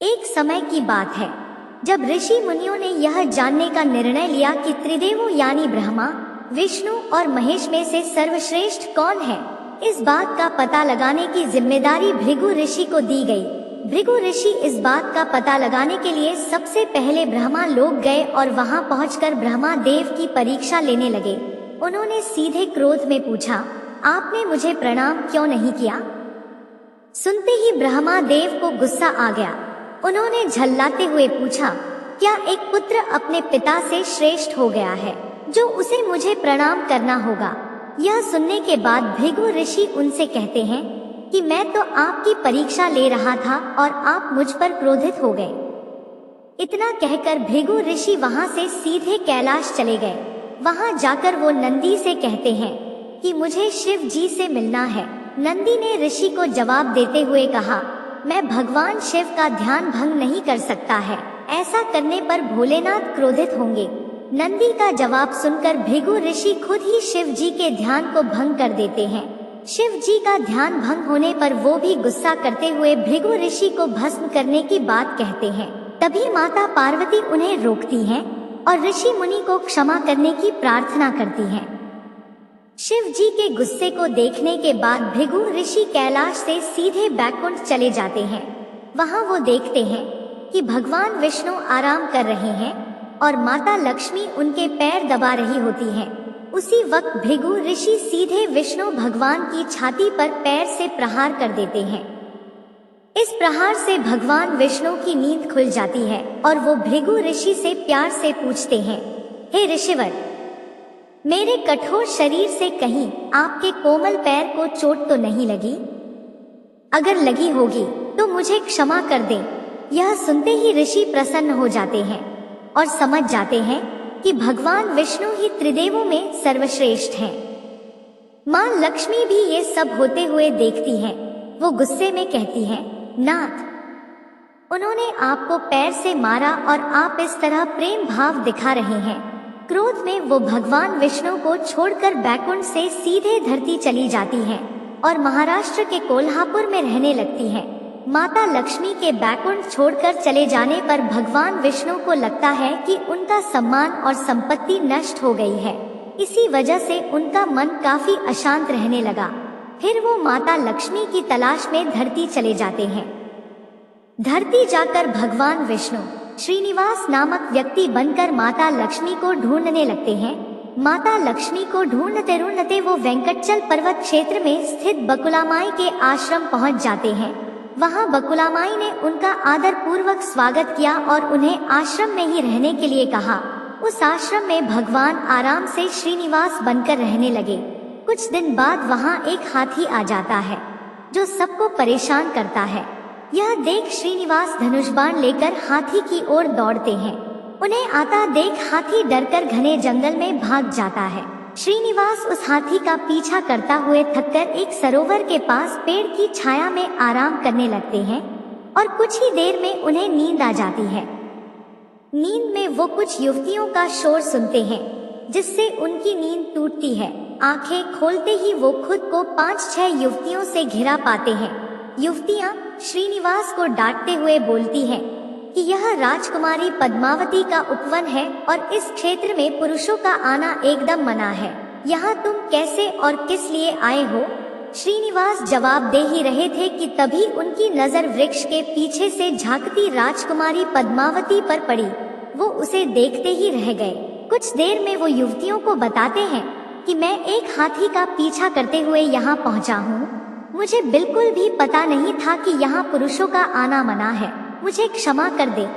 एक समय की बात है जब ऋषि मुनियों ने यह जानने का निर्णय लिया कि त्रिदेवों यानी ब्रह्मा, विष्णु और महेश में से सर्वश्रेष्ठ कौन है। इस बात का पता लगाने की जिम्मेदारी भृगु ऋषि को दी गई। भृगु ऋषि इस बात का पता लगाने के लिए सबसे पहले ब्रह्मा लोक गए और वहां पहुंचकर ब्रह्मा देव की परीक्षा लेने लगे। उन्होंने सीधे क्रोध में पूछा, आपने मुझे प्रणाम क्यों नहीं किया? सुनते ही ब्रह्मा देव को गुस्सा आ गया। उन्होंने झल्लाते हुए पूछा, क्या एक पुत्र अपने पिता से श्रेष्ठ हो गया है जो उसे मुझे प्रणाम करना होगा? यह सुनने के बाद भृगु ऋषि उनसे कहते हैं कि मैं तो आपकी परीक्षा ले रहा था और आप मुझ पर क्रोधित हो गए। इतना कहकर भृगु ऋषि वहां से सीधे कैलाश चले गए। वहां जाकर वो नंदी से कहते हैं कि मुझे शिव जी से मिलना है। नंदी ने ऋषि को जवाब देते हुए कहा, मैं भगवान शिव का ध्यान भंग नहीं कर सकता है, ऐसा करने पर भोलेनाथ क्रोधित होंगे। नंदी का जवाब सुनकर भृगु ऋषि खुद ही शिव जी के ध्यान को भंग कर देते हैं। शिव जी का ध्यान भंग होने पर वो भी गुस्सा करते हुए भृगु ऋषि को भस्म करने की बात कहते हैं। तभी माता पार्वती उन्हें रोकती हैं और ऋषि मुनि को क्षमा करने की प्रार्थना करती हैं। शिव जी के गुस्से को देखने के बाद भृगु ऋषि कैलाश से सीधे बैकुंठ चले जाते हैं। वहां वो देखते हैं कि भगवान विष्णु आराम कर रहे हैं और माता लक्ष्मी उनके पैर दबा रही होती हैं। उसी वक्त भृगु ऋषि सीधे विष्णु भगवान की छाती पर पैर से प्रहार कर देते हैं। इस प्रहार से भगवान विष्णु की नींद खुल जाती है और वो भृगु ऋषि से प्यार से पूछते हैं, हे ऋषिवर, मेरे कठोर शरीर से कहीं आपके कोमल पैर को चोट तो नहीं लगी? अगर लगी होगी तो मुझे क्षमा कर दें। यह सुनते ही ऋषि प्रसन्न हो जाते हैं और समझ जाते हैं कि भगवान विष्णु ही त्रिदेवों में सर्वश्रेष्ठ हैं। मां लक्ष्मी भी ये सब होते हुए देखती हैं। वो गुस्से में कहती हैं, नाथ, उन्होंने आपको पैर से मारा और आप इस तरह प्रेम भाव दिखा रहे हैं। क्रोध में वो भगवान विष्णु को छोड़कर बैकुंठ से सीधे धरती चली जाती हैं और महाराष्ट्र के कोल्हापुर में रहने लगती हैं। माता लक्ष्मी के बैकुंठ छोड़कर चले जाने पर भगवान विष्णु को लगता है कि उनका सम्मान और संपत्ति नष्ट हो गई है। इसी वजह से उनका मन काफी अशांत रहने लगा। फिर वो माता लक्ष्मी की तलाश में धरती चले जाते हैं। धरती जाकर भगवान विष्णु श्रीनिवास नामक व्यक्ति बनकर माता लक्ष्मी को ढूंढने लगते हैं। माता लक्ष्मी को ढूंढते ढूंढते वो वेंकटचल पर्वत क्षेत्र में स्थित बकुलामाई के आश्रम पहुंच जाते हैं। वहां बकुलामाई ने उनका आदर पूर्वक स्वागत किया और उन्हें आश्रम में ही रहने के लिए कहा। उस आश्रम में भगवान आराम से श्रीनिवास बनकर रहने लगे। कुछ दिन बाद वहां एक हाथी आ जाता है जो सबको परेशान करता है। यह देख श्रीनिवास धनुष बाण लेकर हाथी की ओर दौड़ते हैं। उन्हें आता देख हाथी डरकर घने जंगल में भाग जाता है। श्रीनिवास उस हाथी का पीछा करता हुए थककर एक सरोवर के पास पेड़ की छाया में आराम करने लगते हैं और कुछ ही देर में उन्हें नींद आ जाती है। नींद में वो कुछ युवतियों का शोर सुनते हैं जिससे उनकी नींद टूटती है। आंखें खोलते ही वो खुद को 5-6 युवतियों से घिरा पाते हैं। युवतियां श्रीनिवास को डांटते हुए बोलती हैं कि यह राजकुमारी पद्मावती का उपवन है और इस क्षेत्र में पुरुषों का आना एकदम मना है। यहाँ तुम कैसे और किस लिए आए हो? श्रीनिवास जवाब दे ही रहे थे कि तभी उनकी नजर वृक्ष के पीछे से झांकती राजकुमारी पद्मावती पर पड़ी। वो उसे देखते ही रह गए। कुछ देर में वो युवतियों को बताते हैं कि मैं एक हाथी का पीछा करते हुए यहाँ पहुँचा हूँ। मुझे बिल्कुल भी पता नहीं था कि यहाँ पुरुषों का आना मना है। मुझे क्षमा कर दे।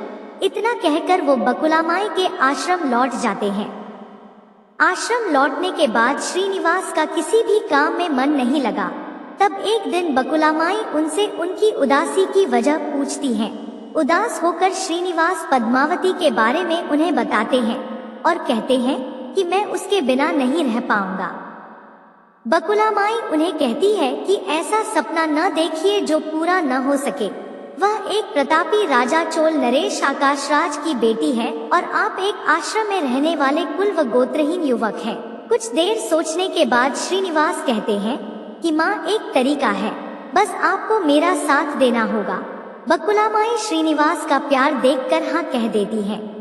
इतना कहकर वो बकुलामाई के आश्रम लौट जाते हैं। आश्रम लौटने के बाद श्रीनिवास का किसी भी काम में मन नहीं लगा। तब एक दिन बकुलामाई उनसे उनकी उदासी की वजह पूछती हैं। उदास होकर श्रीनिवास पद्मावती के बारे में उन्हें बताते हैं और कहते हैं कि मैं उसके बिना नहीं रह पाऊंगा। बकुलामाई उन्हें कहती है कि ऐसा सपना न देखिए जो पूरा न हो सके। वह एक प्रतापी राजा चोल नरेश आकाशराज की बेटी है और आप एक आश्रम में रहने वाले कुल व गोत्रहीन युवक हैं। कुछ देर सोचने के बाद श्रीनिवास कहते हैं कि माँ, एक तरीका है, बस आपको मेरा साथ देना होगा। बकुला माई श्रीनिवास का प्यार देखकर हाँ कह देती है।